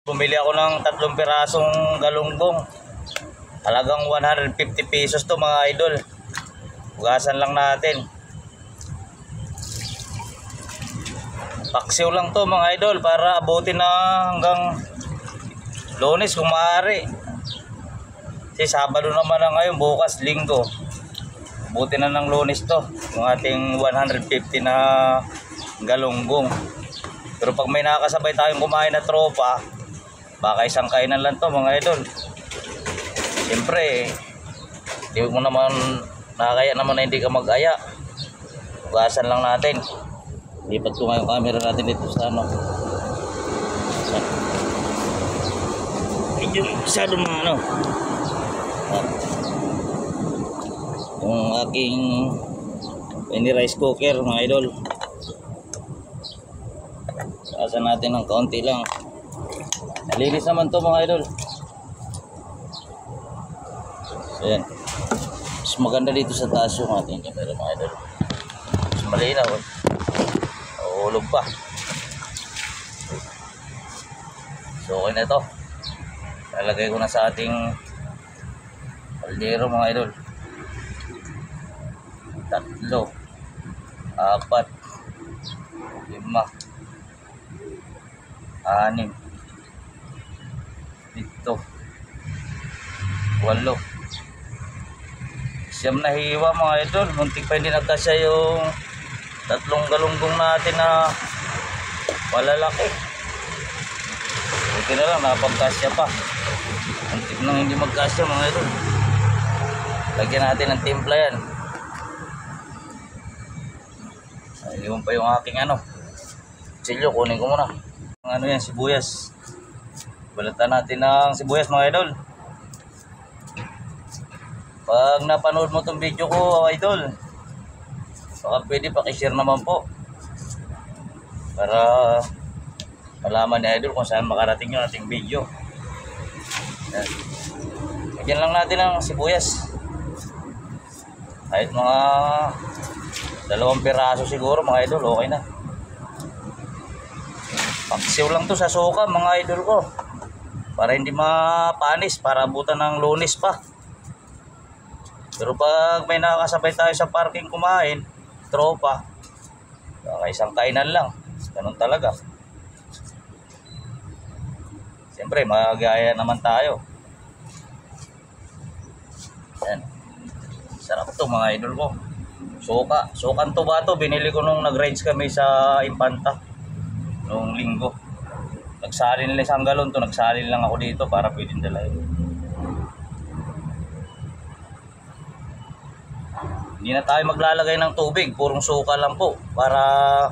Bumili ako ng 3 pirasong galunggong. Halagang 150 pesos to mga idol. Hugasan lang natin. Paksiw lang to mga idol para abutin na hanggang Lunes kung maaari. Kasi Sabado naman na ngayon, bukas Linggo. Abutin na ng Lunes to, yung ating 150 na galunggong. Pero pag may nakakasabay tayong kumain na tropa, baka isang kainan lang to mga idol. Siyempre, di mo naman nakakaya naman na hindi ka mag-aya. Hugasan lang natin. Lipat ko nga yung camera natin dito sa ano. Medyo masyado mga ano. Yung aking mini rice cooker mga idol. Hugasan natin ng kaunti lang. Nalinis naman to mga idol. Ayan. Mas maganda dito sa taas yung ating camera mga idol. Mas malinaw. Ulog pa. So okay na ito. Lalagay ko na sa ating kaldero mga idol. 3, 4, 5, 6, 7, 8, 9 na hiwa mga idol. Muntik pa hindi nagkasya yung 3 galunggong natin na malalaki. Okay na lang, napagkasya pa. Muntik nang hindi magkasya mga idol. Lagyan natin ng timpla yan. Ayun pa yung aking ano silyo, kunin ko muna. Ano yan, sibuyas. Balatan natin ng sibuyas mga idol. Pag napanood mo tong video ko idol, baka pwede pakishare naman po para malaman ni idol kung saan makarating yung ating video. Yan. Lagyan lang natin ng sibuyas. Kahit mga 2 piraso siguro mga idol, okay na. Paksiw lang to sa suka mga idol ko, para hindi mapanis, para abutan ng Lunes pa. Pero pag may nakakasabay tayo sa parking kumain, tropa, baka isang kainan lang. Ganun talaga. Siyempre magaya naman tayo. Yan. Sarap to mga idol ko. Sukan to ba to? Binili ko nung nag-rides kami sa Infanta nung linggo. Nagsalin nila isang galon to. Nagsalin lang ako dito para pwedeng dalahin. Hindi na tayo maglalagay ng tubig. Purong suka lang po para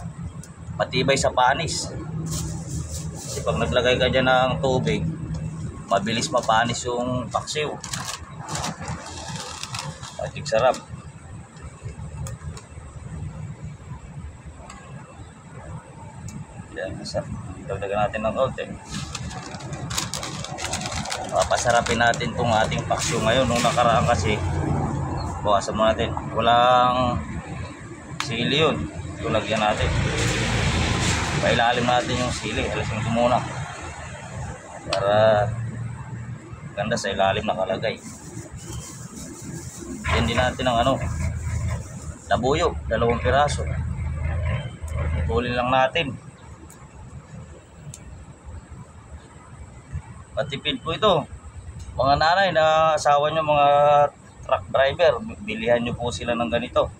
matibay sa panis. Kasi pag naglagay ka dyan ng tubig, mabilis mapanis yung paksiw. Ating sarap. Yan, dagdagan natin ng konti. Papasarapin natin itong ating paksiw ngayon. Nung nakaraan kasi, bukasan mo natin. Walang sili yun. Ito lagyan natin. Pailalim natin yung sili. Alasin ko muna. Para ganda sa ilalim nakalagay. Hindi natin ang ano, labuyo, 2 piraso. Putulin lang natin. Matipid po ito. Mga nanay na asawa nyo, mga truck driver, bilihan nyo po sila ng ganito.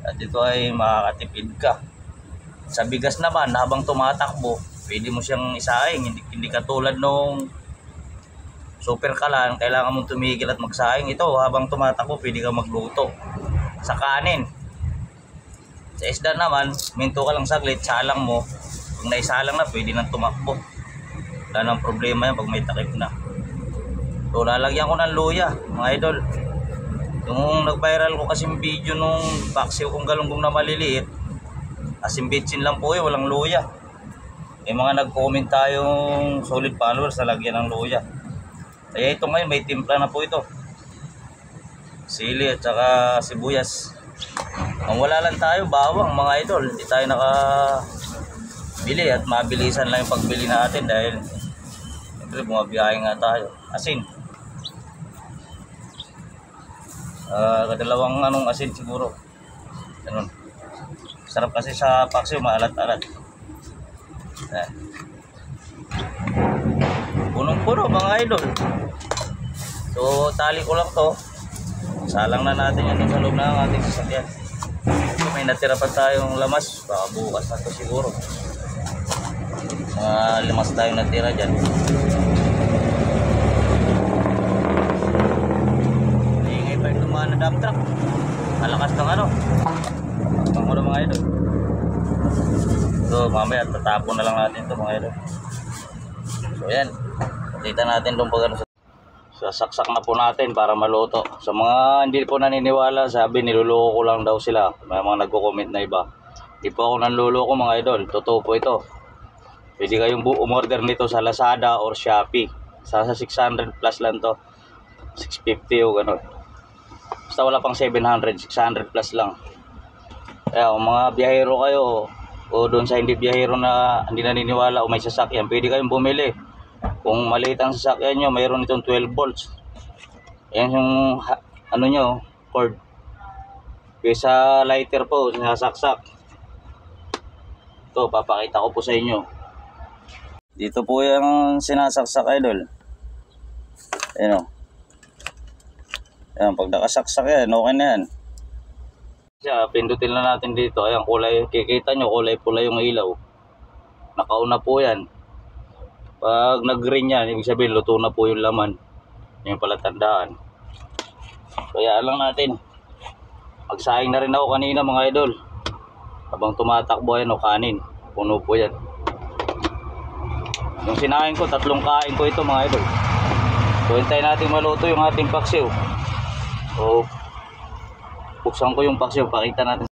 At ito ay makakatipid ka. Sa bigas naman, habang tumatakbo, pwede mo siyang isaing. Hindi katulad nung super kalan, kailangan mong tumigil at magsaing. Ito, habang tumatakbo, pwede ka magluto. Sa kanin. Sa isda naman, minto ka lang saglit, salang mo. Pag naisalang na, pwede nang tumakbo. Wala nang problema yan pag may takip na. So, lalagyan ko ng luya, mga idol. Yung nag-viral ko kasi video nung paksiw kong galunggong na maliliit, asim bitsin lang po walang luya. May mga nag-comment tayong solid followers na lagyan ng luya. Kaya ito ngayon, may timpla na po ito. Sili at saka sibuyas. Ang wala lang tayo, bawang mga idol. Hindi tayo nakabili at mabilisan lang yung pagbili natin dahil Siyempre, bumabiyahe nga tayo. Asin. Kadalawang anong asin siguro. Ganun. Sarap kasi sa paksiw, maalat-alat. Ayan. Punong-puno mga idol. So, tali ko lang to. Salang na natin yan sa loob ng ating sasakyan. So, may natira pa tayong lamas. Baka bukas na to siguro. Mga lamas tayong natira dyan. Ingay pa yung tumaan na dump truck. Malakas ng ano. Ang ano mga idol. So, mamaya tatapon na lang natin to mga idol. So, yan. Kita natin doon pag ano. Sasaksak na po natin para maluto. Sa mga hindi po naniniwala, sabi niluloko ko lang daw sila. May mga nagko-comment na iba. Hindi po ako nanluloko mga idol. Totoo po ito. Pwede kayong umorder nito sa Lazada or Shopee. Sa 600 plus lang to. 650 o gano'n. Basta wala pang 700, 600 plus lang. Kaya kung mga biyahero kayo o doon sa hindi biyahero na hindi naniniwala o may sasakyan, pwede kayong bumili. Kung maliit ang sasakyan nyo, mayroon itong 12 volts. Yan yung ano nyo, cord. Kaysa lighter po, sinasaksak. Ito, papakita ko po sa inyo. Dito po yung sinasaksak idol. Ayan o. Ayan, pag nakasaksak yan, okay na yan. Siya, pindutin na natin dito. Ayan, kulay, kikita nyo, kulay pula yung ilaw. Nakauna po yan. Pag nag-green yan, ibig sabihin luto na po yung laman. Yung pala tandaan. Kaya lang natin. Magsaing na rin ako kanina mga idol. Habang tumatakbo yan o kanin. Puno po yan. Yung sinain ko, 3 kain ko ito mga idol. So hintayin natin maluto yung ating paksiw. So buksan ko yung paksiw, pakita natin.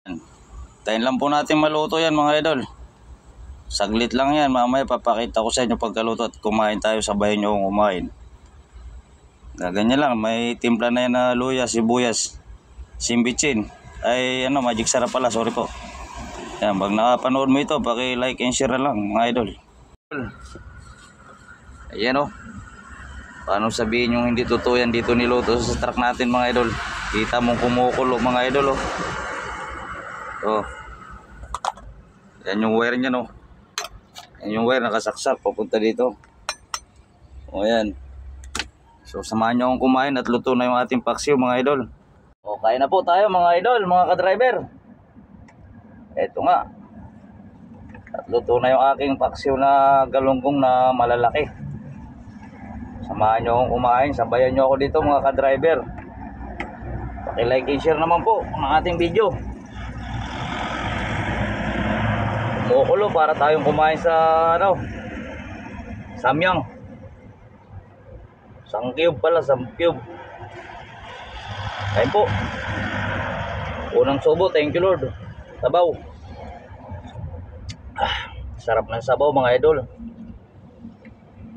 Hintayin lang po natin maluto yan mga idol. Saglit lang yan, mamaya papakita ko sa inyo pagkaluto at kumain tayo, sabayan nyo kung kumain. Ganyan lang, may timpla na yan na luya, sibuyas, simbichin. Ay ano, magic sarap pala, sorry po. Yan, pag nakapanood mo ito, paki-like and share lang mga idol. Ayan o. Paano sabihin yung hindi totoo yan dito niluto sa truck natin mga idol. Kita mong kumukulo mga idol o. Oh. Yan yung wire niya no. Yan yung wire nakasaksak papunta dito. O yan. So samahan nyo akong kumain at luto na yung ating paksiw mga idol. O kain na po tayo mga idol, mga ka-driver. Eto nga. At luto na yung aking paksiw na galunggong na malalaki. Samahan nyo akong kumain, sabayan nyo ako dito mga ka-driver. Paki-like and share naman po ang ating video. Kumukulo para tayong kumain sa ano, samyang. Sangkyub pala, samkyub. Kain po. Unang subo, thank you Lord. Sabaw. Sarap ng sabaw mga idol.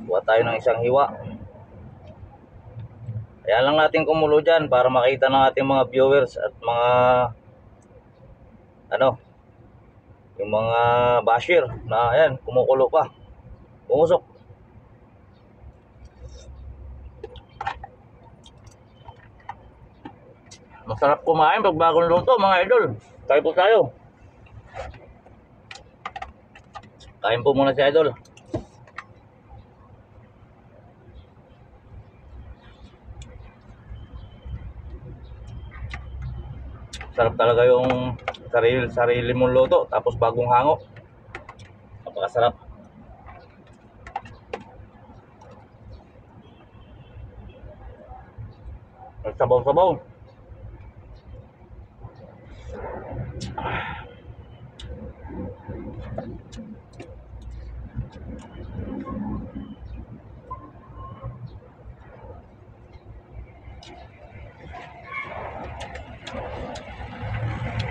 Kuha tayo ng isang hiwa. Kaya lang natin kumulo dyan para makita ng ating mga viewers at mga ano, yung mga basher na ayan, kumukulo pa. Pumusok. Masarap kumain pag bagong luto mga idol. Kain po tayo. Kain po muna si idol. Sarap talaga yung sarili mong luto tapos bagong hango. Napakasarap. Sabaw-sabaw.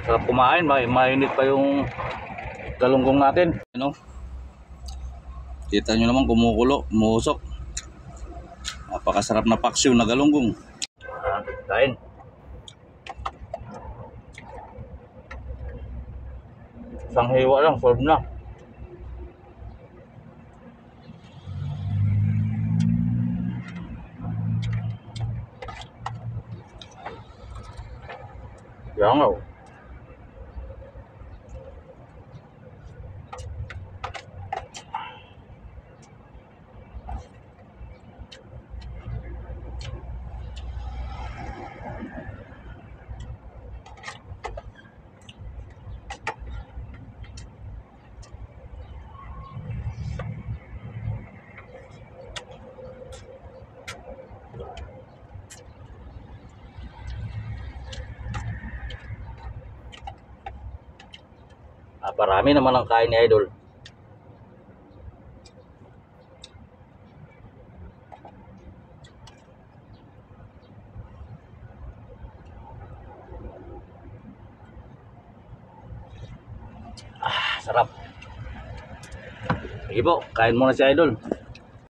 Sarap kumain, mainit pa yung galunggong natin. Ano? Kita nyo naman kumukulo, umuusok. Napakasarap na paksiw na galunggong. Kain. Isang hiwa lang, solve na. Kaya nga. Oh. Parami naman ang kain ni Idol. Sarap. Sige po, kain muna si Idol.